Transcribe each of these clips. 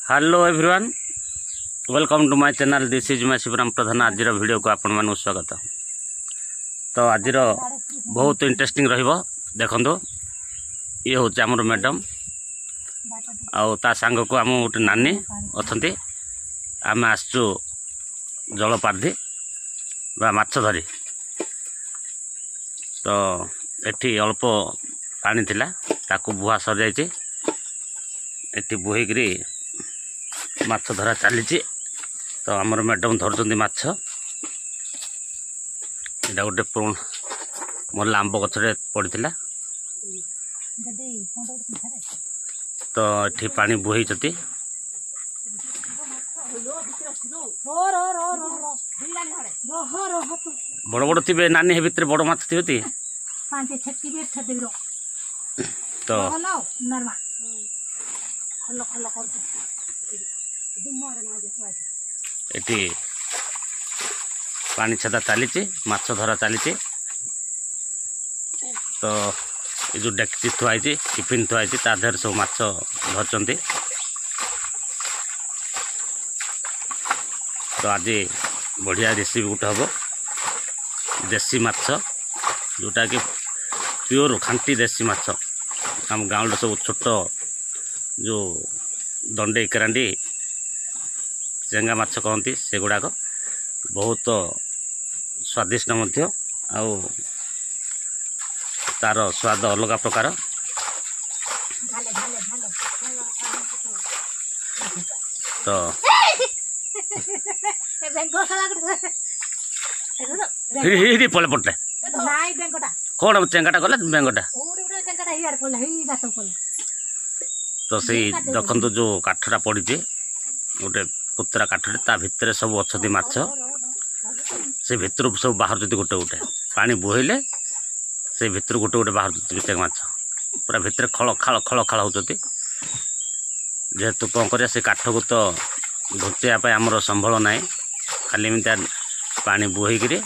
Hello everyone, welcome to my channel. This is my Shivram Pradhan. आज video को आपण मानक स्वागत। तो आज बहुत इंटरेस्टिंग रहिबो। देखंदो ये होचे हमर मैडम आउ ता संग को हम गोटे नानी अछंती। आम आसचु जलपाधी बा माछ धरी। तो एठी अल्प पानी थिला ताकू बुहा सर जाइए। एठी बुहीकरी माछ धरा चली। तो आमर मैडम धरुचंदी माछ। एटा गोटे मल्ला आंब गछरे पड़िथिला। तो एठी पानी बुहीचती। बड़ बड़ थिबे नानी हे भितर बड़ माछ थिबेती। तो एटी पानी छेदा चली, माछ धरा चली। तो ये जो डेक्ची थुआई टिफिन थुआई तादेर सब माछ धरचंती। तो आज बढ़िया रेसिपी गोटे हम देसी माछ, जोटा कि प्योर खांटी देसी माछ। आम गाँव सब छोट जो दंडे केरांडी चेंगा माछ कहती से गुड़ाक बहुत स्वादिष्ट मध्य आउ तार स्वाद अलग प्रकार। तो पड़े पड़े कौन चेंगाटा गला बेंगटा। तो से देखो जो काठटा पड़ी गोटे कुतरा काठटे ता भितर सब अच्छी माछ। से भितर सब बाहर गोटे गोटे पानी बोहिले से भितर गोटे गोटे बाहर चेंगा माछ पूरा भितर खल खाल खल खाल होती। जेहेतु कौन कर से काठ को तो घुचाई आमर संभल ना, खाली एमती पानी बोहीकि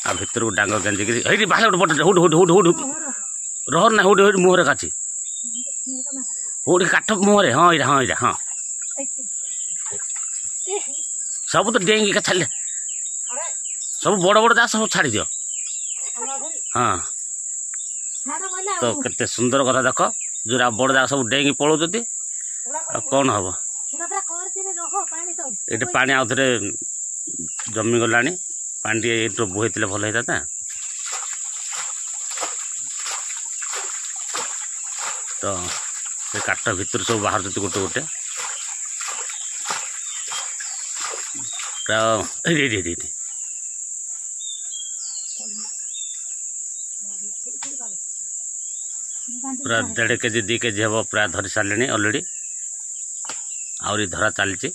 आ भितर को डांग गेंजिकी हई बाहर गोटे हुड हुड हुड हुड रहर ना हुड हुड मुहरे काची हुड काठ मुहरे। हाँ इरा हाँ इरा हाँ सब तो डेंगी का छाड़े सब बड़ बड़ जा सब छाड़ी दियो। हाँ तो केते सुंदर कथा देख, जोरा बड़ जा सब डेंगी पलाउती। कौन हम ये पानी आउ थे जमी गला पानी ये बोही भल होता। तो से काठ भितर सब बाहर गोटे गोटे पूरा 1.5 केजी 2 केजी हम प्राय धरी सारे अलरेडी। आहरी धरा चली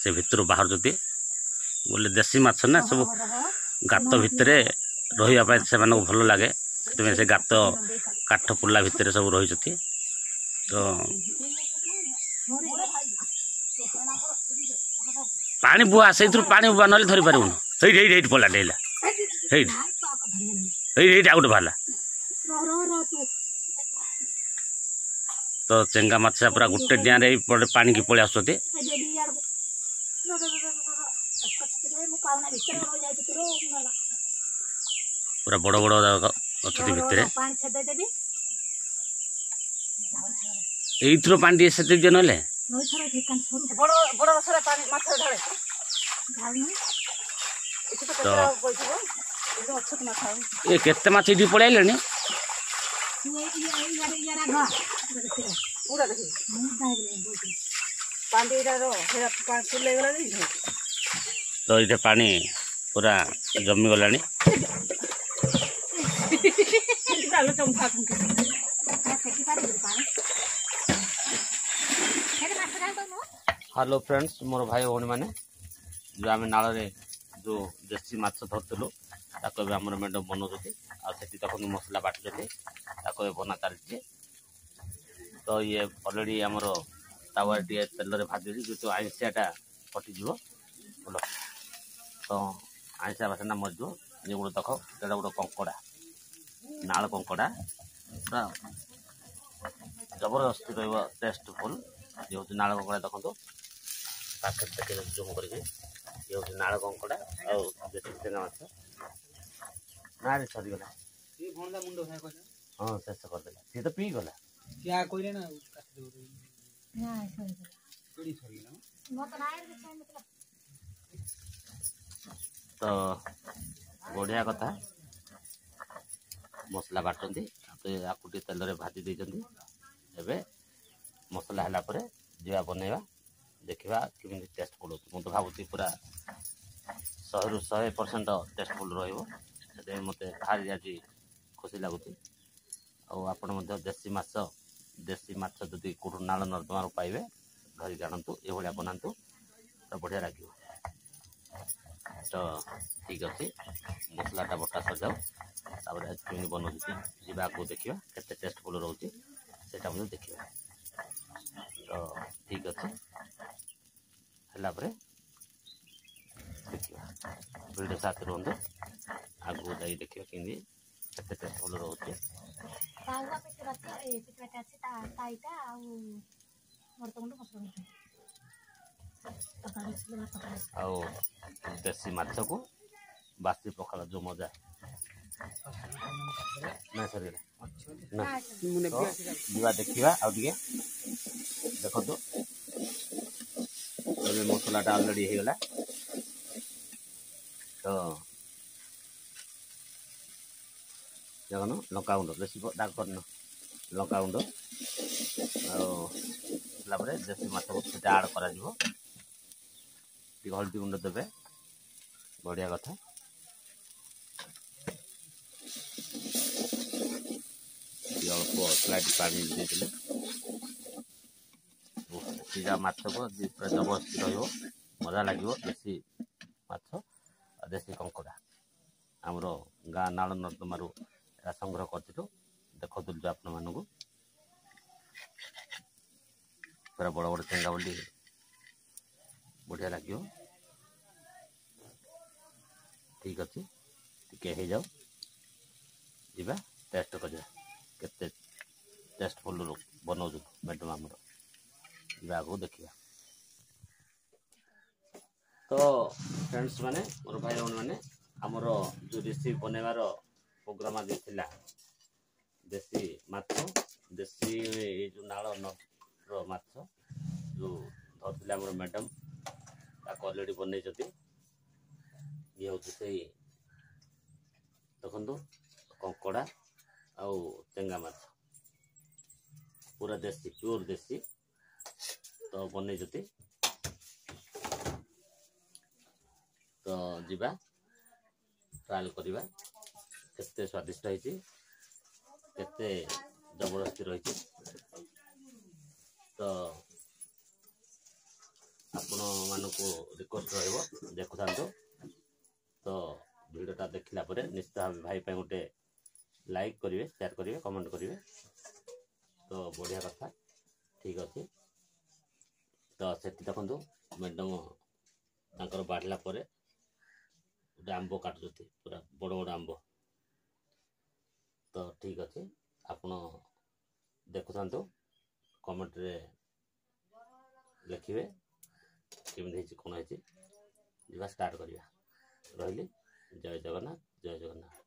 से भितर बाहर जुती बोले देसी माछ ना सब गात भितर रही से भल लगे। से गात काठ पुला भितर सब रही। तो पानी बुआ से पानी बुआ ना धरी पारूँ। हई पला डेला हई गोटे बाहर। तो चेंगा माछ पूरा गोटे डिया पानी की पलि आसुती। पूरा बड़ बड़ अच्छा भितर ये पानी से ना ये केते माछ ये पड़े आइले तो ये पानी पूरा जमी गला। हेलो फ्रेंड्स, मोर भाई भौणी मैंने जो आम नाल जो देसी माछ धरलु ताको आम मैडम बनाऊँगी। आखो मसला बाटुचे बना चलती। तो ये अलरेडी आमर तावा टे तेल भाजी जो आइंसियाटा कटिज बोल। तो आइंसिया बासना मरज ये गोटे देख एटा गोटे कंकड़ा नाल कंकड़ा पूरा जबरदस्ती रहा टेस्टफुल। ये हूँ नाल कंकड़ा देखो ପାଖରେ ଦେଖିବେ ଜୁମ୍ କରିକି ଇଏ ହେଉଛି ନାଳ କଙ୍କଡ଼ା ଆଉ ଦେଶୀ ଚେଙ୍ଗା ମାଛ। ନାଁରେ ସରିଗଲା ହଁ ଶେଷ କରିଦେଲା ସିଏ ତ ପିଇଗଲା। ତ ବଢ଼ିଆ କଥା ମସଲା ବାଟନ୍ତି ଆକୁ ଟିକେ ତେଲରେ ଭାଜି ଦେଇଛନ୍ତି। ଏବେ ମସଲା ହେଲା ପରେ ଯିବା ବନେଇବା ଦେଖିବା କେମିତି ଟେଷ୍ଟଫୁଲ୍ ହେଉଛି। ମୁଁ ତ ଭାବୁଛି ପୁରା 100ରୁ 100% ଟେଷ୍ଟଫୁଲ୍ ରହିବ। ସେଥିପାଇଁ ମୋତେ ଭାରି ଆଜି ଖୁସି ଲାଗୁଛି। ଆଉ ଆପଣ ମଧ୍ୟ ଦେଶୀ ମାଛ ଯଦି କେଉଁଠୁ ନାଳ ନର୍ଦ୍ଦମାରୁ ପାଇବେ ଧରିକି ଆଣନ୍ତୁ, ଏଭଳିଆ ବନାନ୍ତୁ ତ ବଢ଼ିଆ ଲାଗିବ। ତ ଠିକ୍ ଅଛି ମସଲାଟା ବଟା ସଜାଉ ତାପରେ କେମିତି ବନାଉଛି ଯିବା ଆଗକୁ ଦେଖିବା କେତେ ଟେଷ୍ଟଫୁଲ୍ ରହୁଛି ସେଇଟା ମଧ୍ୟ ଦେଖିବା। ତ ଠିକ୍ ଅଛି ହେଲା ପରେ ଦେଖିବା ଭିଡ଼ିଓ ସାଥି ରୁହନ୍ତୁ, ଆଗକୁ ଯାଇ ଦେଖିବା କେମିତି କେତେ ଟେଷ୍ଟଫୁଲ୍ ରହୁଛି। ଆଉ ଦେଶୀ ମାଛକୁ ବାସି ପଖାଳ ଯେଉଁ ମଜା ନା ସରିଗଲା ନା ଯିବା ଦେଖିବା। ଆଉ ଟିକେ ଦେଖନ୍ତୁ ଏବେ ମସଲାଟା ଅଲରେଡ଼ି ହେଇଗଲା। ତ ଦେଖନ୍ତୁ ଲଙ୍କାଗୁଣ୍ଡ ବେଶୀ ଦାଗ କରିନ ଲଙ୍କାଗୁଣ୍ଡ ଆଉ ହେଲା ପରେ ଦେଶୀ ମାଛକୁ ସେଟା ଆଡ଼୍ କରାଯିବ। ଟିକେ ହଳଦୀ ଗୁଣ୍ଡ ଦେବେ ବଢ଼ିଆ କଥା। ଟିକେ ଅଳ୍ପ ସ୍ଲାଇଟ୍ ପାଣି ଦେଇଥିଲେ ସିଝା ମାଛକୁ ପୁରା ଜବରଦସ୍ତି ରହିବ, ମଜା ଲାଗିବ। ଦେଶୀ ମାଛ ଆଉ ଦେଶୀ କଙ୍କଡ଼ା ଆମର ଗାଁ ନାଳ ନର୍ଦ୍ଦମାରୁ ଏହା ସଂଗ୍ରହ କରିଥିଲୁ। ଦେଖାଉଥିଲୁ ଆପଣମାନଙ୍କୁ ପୁରା ବଡ଼ ବଡ଼ ଚେଙ୍ଗା ବୋଲି ବଢ଼ିଆ ଲାଗିବ। ଠିକ୍ ଅଛି ଟିକେ ହେଇଯାଉ ଯିବା ଟେଷ୍ଟ କରିବା କେତେ ଟେଷ୍ଟଫୁଲ୍ ବନାଉଛୁ ମ୍ୟାଡ଼ାମ୍ ଆମର। ଯିବା ଆଗକୁ ଦେଖିବା। ତ ଫ୍ରେଣ୍ଡସ୍ ମାନେ ମୋର ଭାଇ ଭଉଣୀ ମାନେ ଆମର ଯେଉଁ ରେସିପି ବନେଇବାର ପ୍ରୋଗ୍ରାମ ଆଜି ଥିଲା ଦେଶୀ ମାଛ ଦେଶୀ ଏଇ ଯେଉଁ ନାଳ ନଦୀର ମାଛ ଯେଉଁ ଧରିଥିଲେ ଆମର ମ୍ୟାଡ଼ାମ୍ ତାକୁ ଅଲରେଡ଼ି ବନେଇଛନ୍ତି। ଇଏ ହେଉଛି ସେଇ ଦେଖନ୍ତୁ କଙ୍କଡ଼ା ଆଉ ଚେଙ୍ଗା ମାଛ ପୁରା ଦେଶୀ ପିଓର ଦେଶୀ ତ ବନେଇଛନ୍ତି। ତ ଯିବା ଟ୍ରାଏଲ୍ କରିବା କେତେ ସ୍ୱାଦିଷ୍ଟ ହେଇଛି, କେତେ ଜବରଦସ୍ତି ରହିଛି। ତ ଆପଣମାନଙ୍କୁ ରିକ୍ୱେଷ୍ଟ ରହିବ ଦେଖୁଥାନ୍ତୁ। ତ ଭିଡ଼ିଓଟା ଦେଖିଲା ପରେ ନିଶ୍ଚିତ ଭାବେ ଭାଇ ପାଇଁ ଗୋଟେ ଲାଇକ୍ କରିବେ, ସେୟାର କରିବେ, କମେଣ୍ଟ କରିବେ। ତ ବଢ଼ିଆ କଥା ଠିକ୍ ଅଛି। ତ ସେଠି ଦେଖନ୍ତୁ ମ୍ୟାଡ଼ାମ୍ ତାଙ୍କର ବାଢ଼ିଲା ପରେ ଗୋଟେ ଆମ୍ବ କାଟୁଛନ୍ତି, ପୁରା ବଡ଼ ବଡ଼ ଆମ୍ବ। ତ ଠିକ୍ ଅଛି ଆପଣ ଦେଖୁଥାନ୍ତୁ, କମେଣ୍ଟରେ ଲେଖିବେ କେମିତି ହେଇଛି କ'ଣ ହେଇଛି। ଯିବା ଷ୍ଟାର୍ଟ କରିବା। ରହିଲି, ଜୟ ଜଗନ୍ନାଥ, ଜୟ ଜଗନ୍ନାଥ।